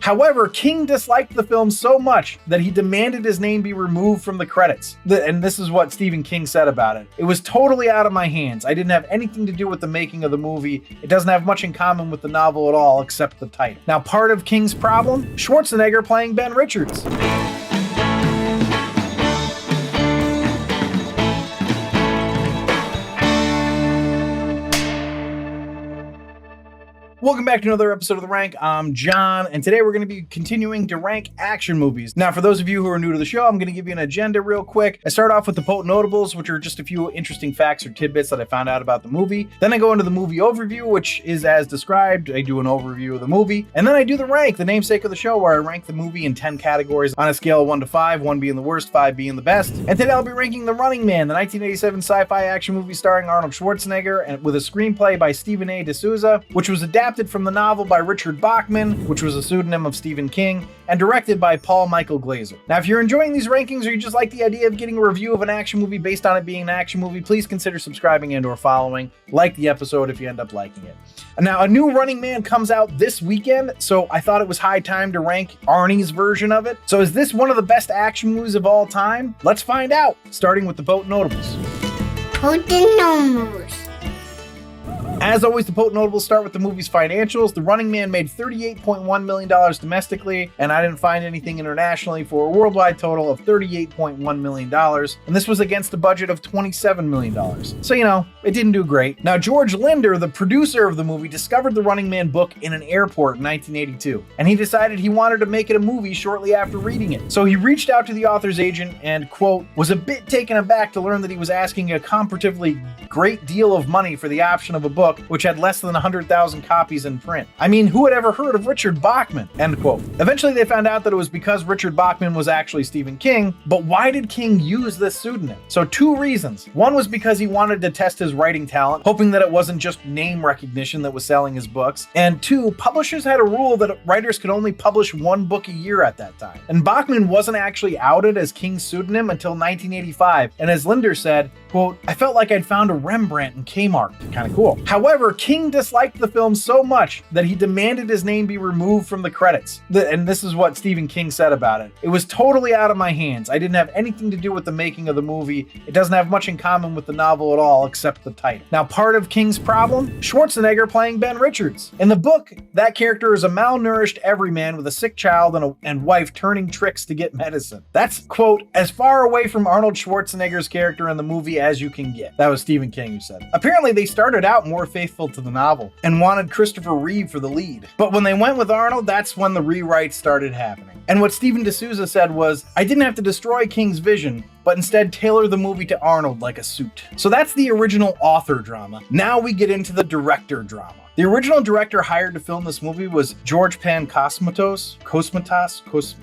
However, King disliked the film so much that he demanded his name be removed from the credits. And this is what Stephen King said about it. "It was totally out of my hands. I didn't have anything to do with the making of the movie. It doesn't have much in common with the novel at all except the title." Now, part of King's problem? Schwarzenegger playing Ben Richards. Welcome back to another episode of The Rank. I'm John, and today we're going to be continuing to rank action movies. Now, for those of you who are new to the show, I'm going to give you an agenda real quick. I start off with the potent notables, which are just a few interesting facts or tidbits that I found out about the movie. Then I go into the movie overview, which is as described. I do an overview of the movie. And then I do the rank, the namesake of the show, where I rank the movie in 10 categories on a scale of 1 to 5, 1 being the worst, 5 being the best. And today I'll be ranking The Running Man, the 1987 sci-fi action movie starring Arnold Schwarzenegger, and with a screenplay by Stephen A. D'Souza, which was adapted from the novel by Richard Bachman, which was a pseudonym of Stephen King, and directed by Paul Michael Glaser. Now, if you're enjoying these rankings or you just like the idea of getting a review of an action movie based on it being an action movie, please consider subscribing and or following. Like the episode if you end up liking it. Now, a new Running Man comes out this weekend, so I thought it was high time to rank Arnie's version of it. So is this one of the best action movies of all time? Let's find out, starting with the potent notables. Potent notables. As always, the potent notables start with the movie's financials. The Running Man made $38.1 million domestically, and I didn't find anything internationally, for a worldwide total of $38.1 million. And this was against a budget of $27 million. So, it didn't do great. Now, George Linder, the producer of the movie, discovered the Running Man book in an airport in 1982. And he decided he wanted to make it a movie shortly after reading it. So he reached out to the author's agent and, quote, was a bit taken aback to learn that he was asking a comparatively great deal of money for the option of a book which had less than 100,000 copies in print. I mean, who had ever heard of Richard Bachman? End quote. Eventually they found out that it was because Richard Bachman was actually Stephen King, but why did King use this pseudonym? So 2 reasons. One was because he wanted to test his writing talent, hoping that it wasn't just name recognition that was selling his books. And 2, publishers had a rule that writers could only publish 1 book a year at that time. And Bachman wasn't actually outed as King's pseudonym until 1985. And as Linder said, quote, "I felt like I'd found a Rembrandt in Kmart." Kind of cool. However, King disliked the film so much that he demanded his name be removed from the credits. And this is what Stephen King said about it. "It was totally out of my hands. I didn't have anything to do with the making of the movie. It doesn't have much in common with the novel at all except the title." Now, part of King's problem? Schwarzenegger playing Ben Richards. In the book, that character is a malnourished everyman with a sick child and wife turning tricks to get medicine. That's, quote, "as far away from Arnold Schwarzenegger's character in the movie as you can get." That was Stephen King who said it. Apparently, they started out more faithful to the novel and wanted Christopher Reeve for the lead. But when they went with Arnold, that's when the rewrites started happening. And what Stephen D'Souza said was, "I didn't have to destroy King's vision, but instead tailor the movie to Arnold like a suit." So that's the original author drama. Now we get into the director drama. The original director hired to film this movie was George Cosmatos,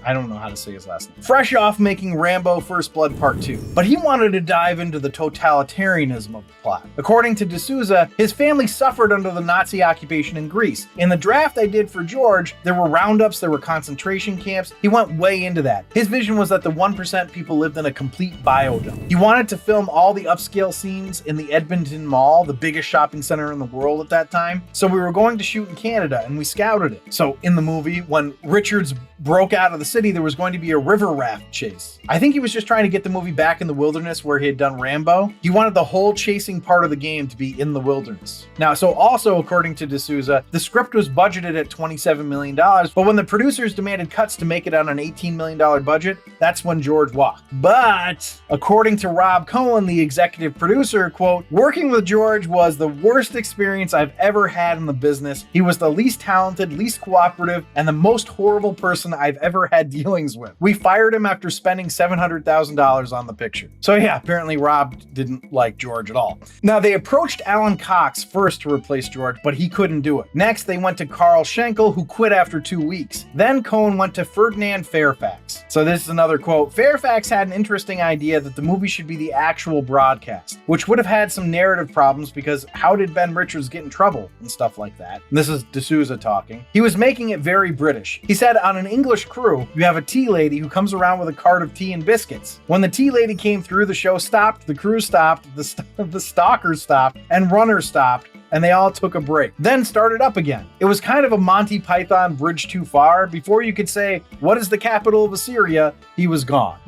I don't know how to say his last name, fresh off making Rambo First Blood Part 2. But he wanted to dive into the totalitarianism of the plot. According to D'Souza, his family suffered under the Nazi occupation in Greece. In the draft I did for George, there were roundups, there were concentration camps. He went way into that. His vision was that the 1% people lived in a complete biodome. He wanted to film all the upscale scenes in the Edmonton Mall, the biggest shopping center in the world at that time. So we were going to shoot in Canada and we scouted it. So in the movie, when Richards broke out of the city, there was going to be a river raft chase. I think he was just trying to get the movie back in the wilderness where he had done Rambo. He wanted the whole chasing part of the game to be in the wilderness. Now, so also according to D'Souza, the script was budgeted at $27 million, but when the producers demanded cuts to make it on an $18 million budget, that's when George walked. But according to Rob Cohen, the executive producer, quote, "Working with George was the worst experience I've ever had in the business. He was the least talented, least cooperative, and the most horrible person I've ever had dealings with. We fired him after spending $700,000 on the picture." So yeah, apparently Rob didn't like George at all. Now, they approached Alan Cox first to replace George, but he couldn't do it. Next, they went to Carl Schenkel, who quit after 2 weeks. Then Cohen went to Ferdinand Fairfax. So this is another quote. "Fairfax had an interesting idea that the movie should be the actual broadcast, which would have had some narrative problems because how did Ben Richards get in trouble and stuff like that." And this is D'Souza talking. "He was making it very British. He said on an English crew, you have a tea lady who comes around with a cart of tea and biscuits. When the tea lady came through, the show stopped, the crew stopped, the stalkers stopped, and runners stopped, and they all took a break, then started up again. It was kind of a Monty Python bridge too far. Before you could say, what is the capital of Assyria? He was gone.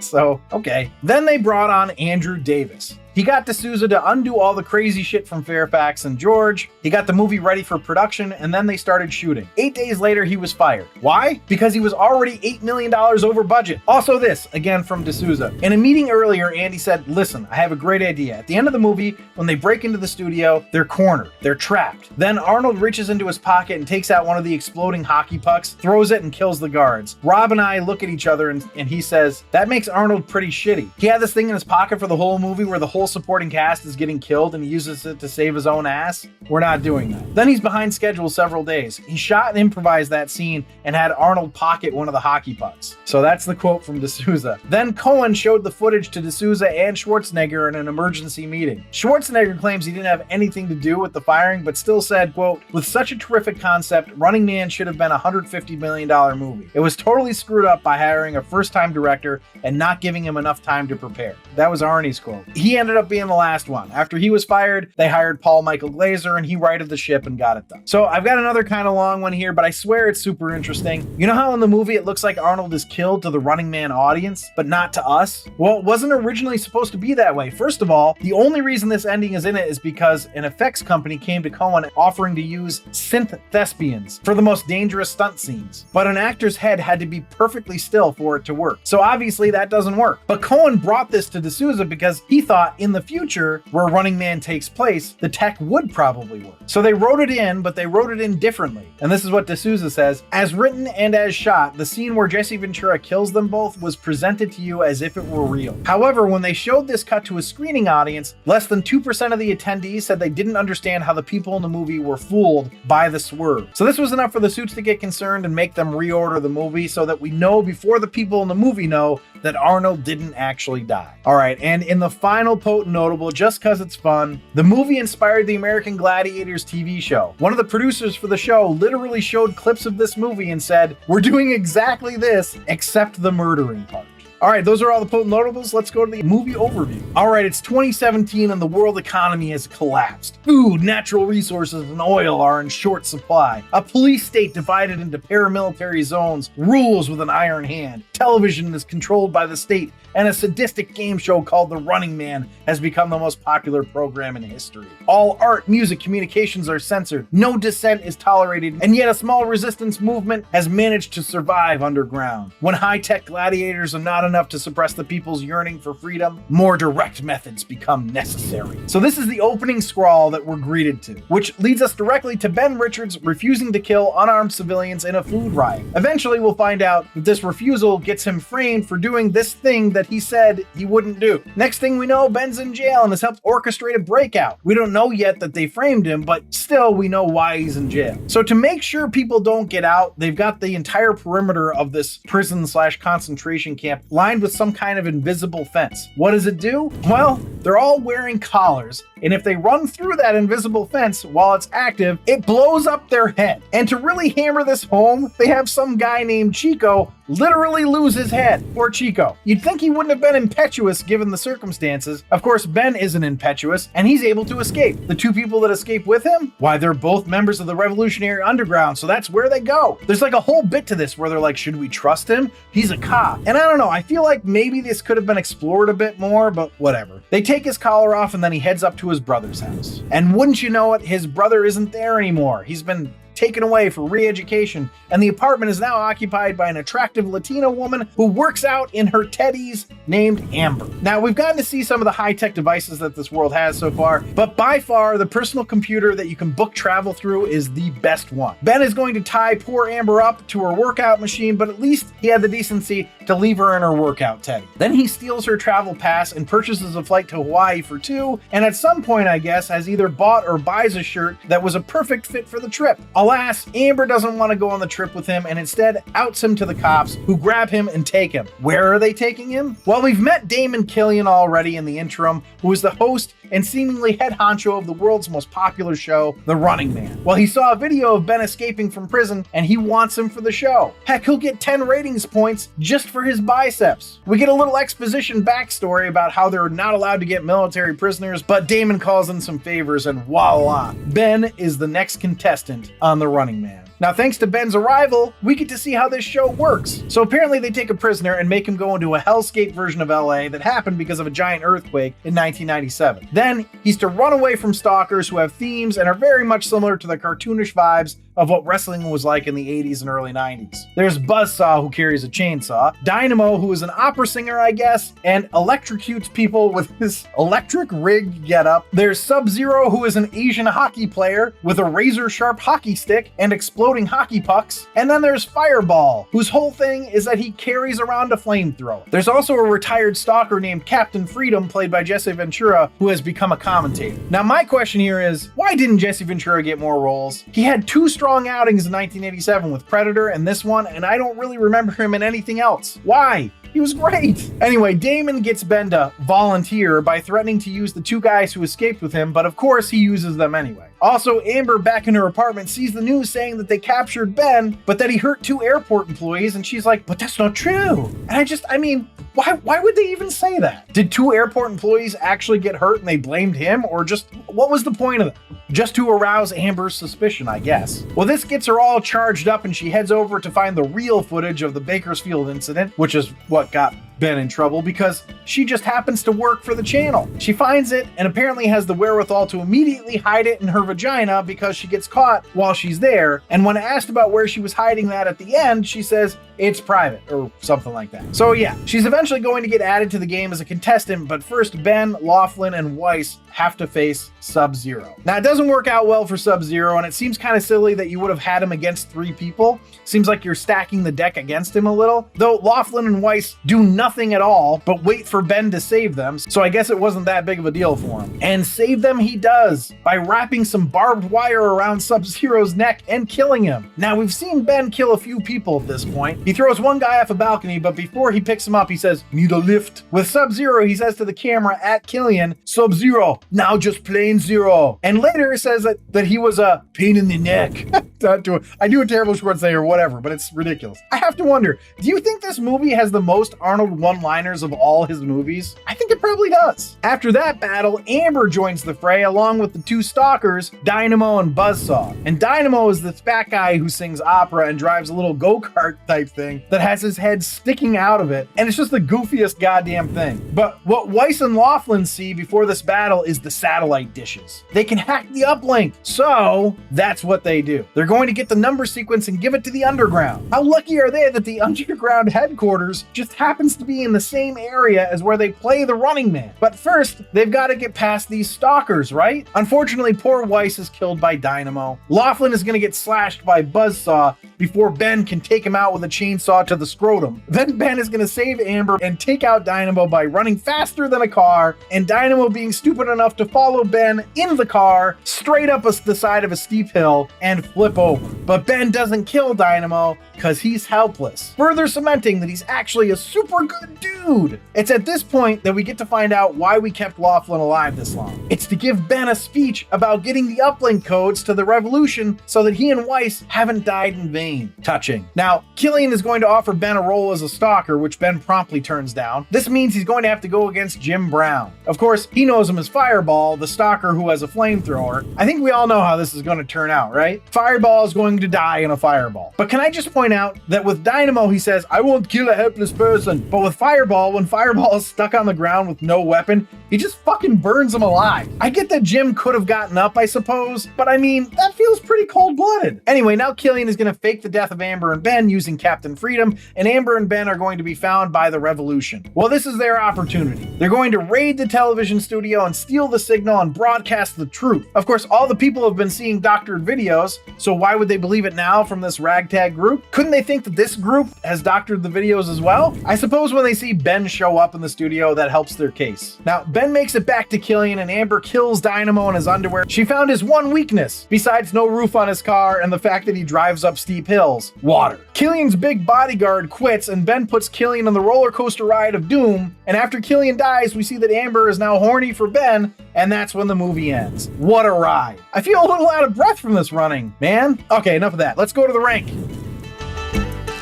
So, okay. Then they brought on Andrew Davis. He got D'Souza to undo all the crazy shit from Fairfax and George. He got the movie ready for production, and then they started shooting. 8 days later, he was fired. Why? Because he was already $8 million over budget. Also this, again from D'Souza. In a meeting earlier, Andy said, listen, I have a great idea. At the end of the movie, when they break into the studio, they're cornered. They're trapped. Then Arnold reaches into his pocket and takes out one of the exploding hockey pucks, throws it, and kills the guards. Rob and I look at each other, and he says, that makes Arnold pretty shitty. He had this thing in his pocket for the whole movie where the whole supporting cast is getting killed and he uses it to save his own ass. We're not doing that. Then he's behind schedule several days. He shot and improvised that scene and had Arnold pocket one of the hockey pucks. So that's the quote from D'Souza. Then Cohen showed the footage to D'Souza and Schwarzenegger in an emergency meeting. Schwarzenegger claims he didn't have anything to do with the firing, but still said, quote, with such a terrific concept, Running Man should have been a $150 million movie. It was totally screwed up by hiring a first-time director and not giving him enough time to prepare. That was Arnie's quote. He ended up being the last one. After he was fired, they hired Paul Michael Glaser and he righted the ship and got it done. So I've got another kind of long one here, but I swear it's super interesting. You know how in the movie it looks like Arnold is killed to the Running Man audience, but not to us? Well, it wasn't originally supposed to be that way. First of all, the only reason this ending is in it is because an effects company came to Cohen offering to use synth thespians for the most dangerous stunt scenes. But an actor's head had to be perfectly still for it to work. So obviously that doesn't work. But Cohen brought this to D'Souza because he thought in the future, where Running Man takes place, the tech would probably work. So they wrote it in, but they wrote it in differently. And this is what D'Souza says, as written and as shot, the scene where Jesse Ventura kills them both was presented to you as if it were real. However, when they showed this cut to a screening audience, less than 2% of the attendees said they didn't understand how the people in the movie were fooled by the swerve. So this was enough for the suits to get concerned and make them reorder the movie so that we know before the people in the movie know that Arnold didn't actually die. All right, and in the final potent notable, just because it's fun, the movie inspired the American Gladiators TV show. One of the producers for the show literally showed clips of this movie and said, we're doing exactly this, except the murdering part. All right, those are all the potent notables. Let's go to the movie overview. All right, it's 2017 and the world economy has collapsed. Food, natural resources, and oil are in short supply. A police state divided into paramilitary zones rules with an iron hand. Television is controlled by the state, and a sadistic game show called The Running Man has become the most popular program in history. All art, music, communications are censored. No dissent is tolerated, and yet a small resistance movement has managed to survive underground. When high-tech gladiators are not enough to suppress the people's yearning for freedom, more direct methods become necessary. So this is the opening scrawl that we're greeted to, which leads us directly to Ben Richards refusing to kill unarmed civilians in a food riot. Eventually we'll find out that this refusal gets him framed for doing this thing that he said he wouldn't do. Next thing we know, Ben's in jail and has helped orchestrate a breakout. We don't know yet that they framed him, but still we know why he's in jail. So to make sure people don't get out, they've got the entire perimeter of this prison/concentration camp lined with some kind of invisible fence. What does it do? Well, they're all wearing collars, and if they run through that invisible fence while it's active, it blows up their head. And to really hammer this home, they have some guy named Chico literally lose his head. Poor Chico. You'd think he wouldn't have been impetuous given the circumstances. Of course, Ben isn't impetuous, and he's able to escape. The two people that escape with him? Why, they're both members of the Revolutionary Underground, so that's where they go. There's like a whole bit to this where they're like, should we trust him? He's a cop. And I don't know, I feel like maybe this could have been explored a bit more, but whatever. They take his collar off and then he heads up to his brother's house. And wouldn't you know it, his brother isn't there anymore. He's been taken away for re-education, and the apartment is now occupied by an attractive Latina woman who works out in her teddies named Amber. Now, we've gotten to see some of the high-tech devices that this world has so far, but by far, the personal computer that you can book travel through is the best one. Ben is going to tie poor Amber up to her workout machine, but at least he had the decency to leave her in her workout teddy. Then he steals her travel pass and purchases a flight to Hawaii for two, and at some point, I guess, has either bought or buys a shirt that was a perfect fit for the trip. Alas, Amber doesn't want to go on the trip with him and instead outs him to the cops, who grab him and take him. Where are they taking him? Well, we've met Damon Killian already in the interim, who is the host and seemingly head honcho of the world's most popular show, The Running Man. Well, he saw a video of Ben escaping from prison and he wants him for the show. Heck, he'll get 10 ratings points just for his biceps. We get a little exposition backstory about how they're not allowed to get military prisoners, but Damon calls in some favors and voila, Ben is the next contestant on The Running Man. Now, thanks to Ben's arrival, we get to see how this show works. So apparently they take a prisoner and make him go into a hellscape version of LA that happened because of a giant earthquake in 1997. Then he's to run away from stalkers who have themes and are very much similar to the cartoonish vibes of what wrestling was like in the 80s and early 90s. There's Buzzsaw, who carries a chainsaw, Dynamo, who is an opera singer, I guess, and electrocutes people with his electric rig getup. There's Sub-Zero, who is an Asian hockey player with a razor-sharp hockey stick and exploding hockey pucks. And then there's Fireball, whose whole thing is that he carries around a flamethrower. There's also a retired stalker named Captain Freedom, played by Jesse Ventura, who has become a commentator. Now, my question here is, why didn't Jesse Ventura get more roles? He had 2 strong outings in 1987 with Predator and this one, and I don't really remember him in anything else. Why? He was great. Anyway, Damon gets Ben to volunteer by threatening to use the 2 guys who escaped with him, but of course he uses them anyway. Also, Amber, back in her apartment, sees the news saying that they captured Ben, but that he hurt 2 airport employees, and she's like, but that's not true. And I mean, why would they even say that? Did 2 airport employees actually get hurt and they blamed him, or just, what was the point of it? Just to arouse Amber's suspicion, I guess. Well, this gets her all charged up and she heads over to find the real footage of the Bakersfield incident, which is what got Ben in trouble because she just happens to work for the channel. She finds it and apparently has the wherewithal to immediately hide it in her vagina because she gets caught while she's there. And when asked about where she was hiding that at the end, she says it's private or something like that. So yeah, she's eventually going to get added to the game as a contestant, but first Ben, Laughlin, and Weiss have to face Sub-Zero. Now, it doesn't work out well for Sub-Zero, and it seems kind of silly that you would have had him against 3 people. Seems like you're stacking the deck against him a little, though Laughlin and Weiss do nothing at all but wait for Ben to save them, so I guess it wasn't that big of a deal for him. And save them he does, by wrapping some barbed wire around Sub-Zero's neck and killing him. Now, we've seen Ben kill a few people at this point. He throws one guy off a balcony, but before he picks him up, he says, "Need a lift?" With Sub-Zero, he says to the camera at Killian, "Sub-Zero, now just plain zero." And later says that he was a pain in the neck. I do a terrible Schwarzenegger or whatever, but it's ridiculous. I have to wonder, do you think this movie has the most Arnold one-liners of all his movies? I think it probably does. After that battle, Amber joins the fray along with the 2 stalkers, Dynamo and Buzzsaw. And Dynamo is this fat guy who sings opera and drives a little go-kart type thing that has his head sticking out of it, and it's just the goofiest goddamn thing. But what Weiss and Laughlin see before this battle is the satellite dishes. They can hack the uplink, so that's what they do. They're going to get the number sequence and give it to the underground. How lucky are they that the underground headquarters just happens to be in the same area as where they play The Running Man? But first, they've got to get past these stalkers, right? Unfortunately, poor Weiss is killed by Dynamo. Laughlin is going to get slashed by Buzzsaw before Ben can take him out with a chainsaw to the scrotum. Then Ben is going to save Amber and take out Dynamo by running faster than a car, and Dynamo being stupid enough to follow Ben in the car straight up the side of a steep hill and flip over. But Ben doesn't kill Dynamo because he's helpless, further cementing that he's actually a super good dude. It's at this point that we get to find out why we kept Laughlin alive this long. It's to give Ben a speech about getting the uplink codes to the Revolution so that he and Weiss haven't died in vain. Touching. Now, Killian is going to offer Ben a role as a stalker, which Ben promptly turns down. This means he's going to have to go against Jim Brown. Of course, he knows him as Fireball, the stalker who has a flamethrower. I think we all know how this is going to turn out, right? Fireball is going to die in a fireball. But can I just point out that with Dynamo, he says, "I won't kill a helpless person." But with Fireball, when Fireball is stuck on the ground with no weapon, he just fucking burns him alive. I get that Jim could have gotten up, I suppose, but I mean, that feels pretty cold-blooded. Anyway, now Killian is going to fake fake the death of Amber and Ben using Captain Freedom, and Amber and Ben are going to be found by the Revolution. Well, this is their opportunity. They're going to raid the television studio and steal the signal and broadcast the truth. Of course, all the people have been seeing doctored videos, so why would they believe it now from this ragtag group? Couldn't they think that this group has doctored the videos as well? I suppose when they see Ben show up in the studio, that helps their case. Now, Ben makes it back to Killian, and Amber kills Dynamo in his underwear. She found his one weakness, besides no roof on his car and the fact that he drives up steep hills: water. Killian's big bodyguard quits, and Ben puts Killian on the roller coaster ride of doom, and after Killian dies, we see that Amber is now horny for Ben, and that's when the movie ends. What a ride. I feel a little out of breath from this running, man. Okay, enough of that. Let's go to the rank.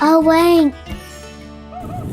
A rank.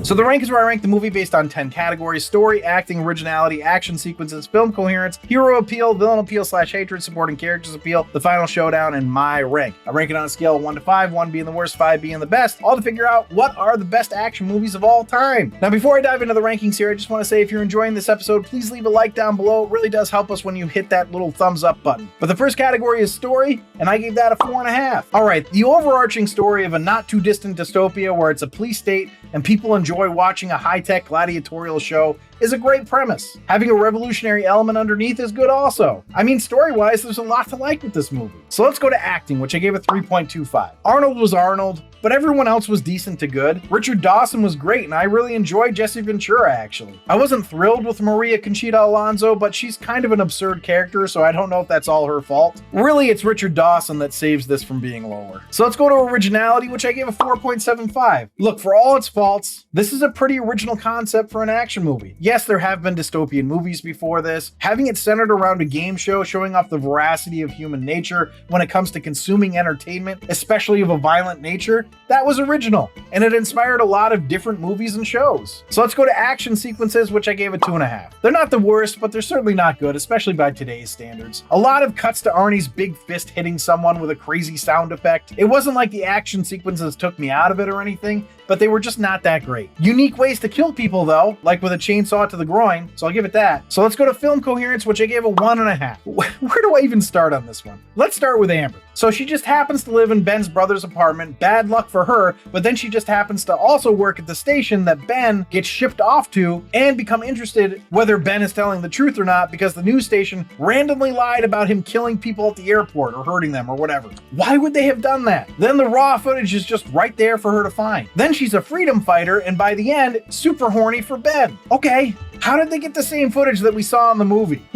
So the rank is where I rank the movie based on 10 categories: story, acting, originality, action sequences, film coherence, hero appeal, villain appeal / hatred, supporting characters appeal, the final showdown, and my rank. I rank it on a scale of 1 to 5, 1 being the worst, 5 being the best, all to figure out what are the best action movies of all time. Now, before I dive into the rankings here, I just want to say if you're enjoying this episode, please leave a like down below. It really does help us when you hit that little thumbs up button. But the first category is story, and I gave that a 4.5. All right, the overarching story of a not too distant dystopia where it's a police state and people enjoy watching a high-tech gladiatorial show is a great premise. Having a revolutionary element underneath is good also. I mean, story-wise, there's a lot to like with this movie. So let's go to acting, which I gave a 3.25. Arnold was Arnold, but everyone else was decent to good. Richard Dawson was great, and I really enjoyed Jesse Ventura, actually. I wasn't thrilled with María Conchita Alonso, but she's kind of an absurd character, so I don't know if that's all her fault. Really, it's Richard Dawson that saves this from being lower. So let's go to originality, which I gave a 4.75. Look, for all its faults, this is a pretty original concept for an action movie. Yes, there have been dystopian movies before this. Having it centered around a game show showing off the veracity of human nature when it comes to consuming entertainment, especially of a violent nature, that was original, and it inspired a lot of different movies and shows. So let's go to action sequences, which I gave a 2.5. They're not the worst, but they're certainly not good, especially by today's standards. A lot of cuts to Arnie's big fist hitting someone with a crazy sound effect. It wasn't like the action sequences took me out of it or anything, but they were just not that great. Unique ways to kill people though, like with a chainsaw to the groin, so I'll give it that. So let's go to film coherence, which I gave a 1.5. Where do I even start on this one? Let's start with Amber. So she just happens to live in Ben's brother's apartment, bad luck for her, but then she just happens to also work at the station that Ben gets shipped off to and become interested whether Ben is telling the truth or not because the news station randomly lied about him killing people at the airport or hurting them or whatever. Why would they have done that? Then the raw footage is just right there for her to find. Then she's a freedom fighter and by the end, super horny for Ben. Okay. How did they get the same footage that we saw in the movie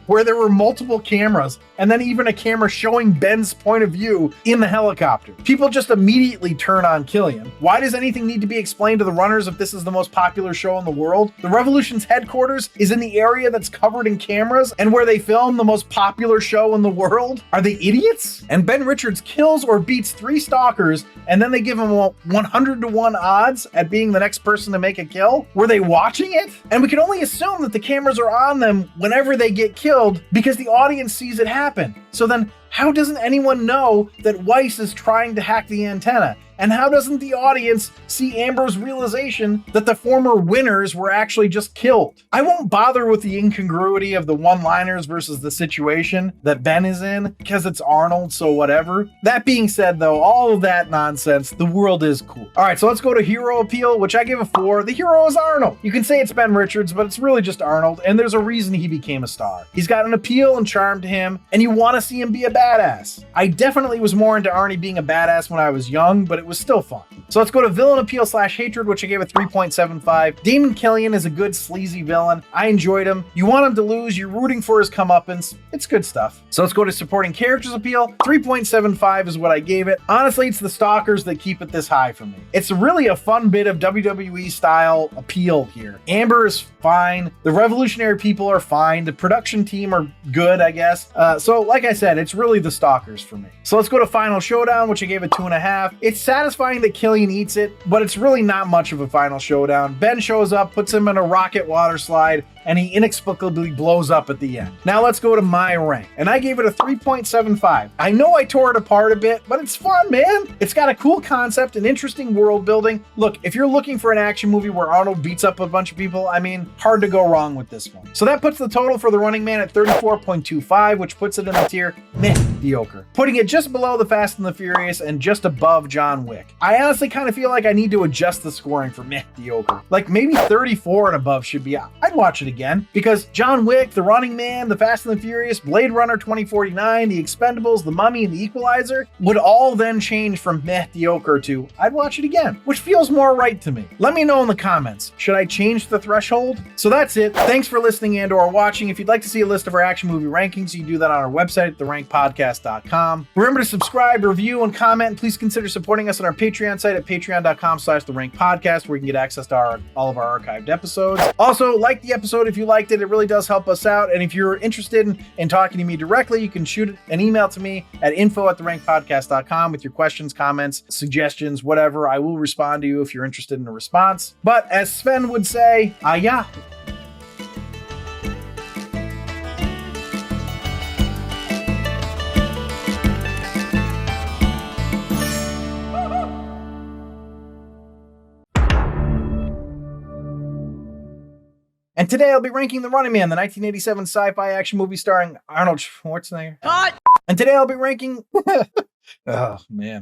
where there were multiple cameras and then even a camera showing Ben's point of view in the helicopter? People just immediately turn on Killian. Why does anything need to be explained to the runners if this is the most popular show in the world? The Revolution's headquarters is in the area that's covered in cameras and where they film the most popular show in the world? Are they idiots? And Ben Richards kills or beats 3 stalkers and then they give him 100-to-1 odds at being the next person to make a kill? Were they watching it? And we can only assume that the cameras are on them whenever they get killed because the audience sees it happen. So then how doesn't anyone know that Weiss is trying to hack the antenna? And how doesn't the audience see Amber's realization that the former winners were actually just killed? I won't bother with the incongruity of the one-liners versus the situation that Ben is in, because it's Arnold, so whatever. That being said, though, all of that nonsense, the world is cool. All right, so let's go to hero appeal, which I give a 4. The hero is Arnold. You can say it's Ben Richards, but it's really just Arnold, and there's a reason he became a star. He's got an appeal and charm to him, and you want to see him be a badass. I definitely was more into Arnie being a badass when I was young, but it was still fun. So let's go to villain appeal / hatred, which I gave a 3.75. Damon Killian is a good sleazy villain. I enjoyed him. You want him to lose, you're rooting for his comeuppance. It's good stuff. So let's go to supporting characters appeal. 3.75 is what I gave it. Honestly, it's the stalkers that keep it this high for me. It's really a fun bit of WWE style appeal here. Amber is fine. The revolutionary people are fine. The production team are good, I guess. So like I said, it's really the stalkers for me. So let's go to final showdown, which I gave a 2.5. It's satisfying that Killian eats it, but it's really not much of a final showdown. Ben shows up, puts him in a rocket water slide, and he inexplicably blows up at the end. Now let's go to my rank, and I gave it a 3.75. I know I tore it apart a bit, but it's fun, man. It's got a cool concept and interesting world building. Look, if you're looking for an action movie where Arnold beats up a bunch of people, I mean, hard to go wrong with this one. So that puts the total for The Running Man at 34.25, which puts it in the tier mediocre, putting it just below The Fast and the Furious and just above John Wick. I honestly kind of feel like I need to adjust the scoring for mediocre. Like maybe 34 and above should be, I'd watch it again, because John Wick, The Running Man, The Fast and the Furious, Blade Runner 2049, The Expendables, The Mummy, and The Equalizer would all then change from mediocre to I'd watch it again, which feels more right to me. Let me know in the comments. Should I change the threshold? So that's it. Thanks for listening and or watching. If you'd like to see a list of our action movie rankings, you can do that on our website at therankpodcast.com. Remember to subscribe, review, and comment. And please consider supporting us on our Patreon site at patreon.com/therankpodcast, where you can get access to all of our archived episodes. Also, like the episode if you liked it. It really does help us out. And if you're interested in talking to me directly, you can shoot an email to me at info@therankpodcast.com with your questions, comments, suggestions, whatever. I will respond to you if you're interested in a response. But as Sven would say, yeah. And today I'll be ranking The Running Man, the 1987 sci-fi action movie starring Arnold Schwarzenegger. Cut! And today I'll be ranking... Oh, man.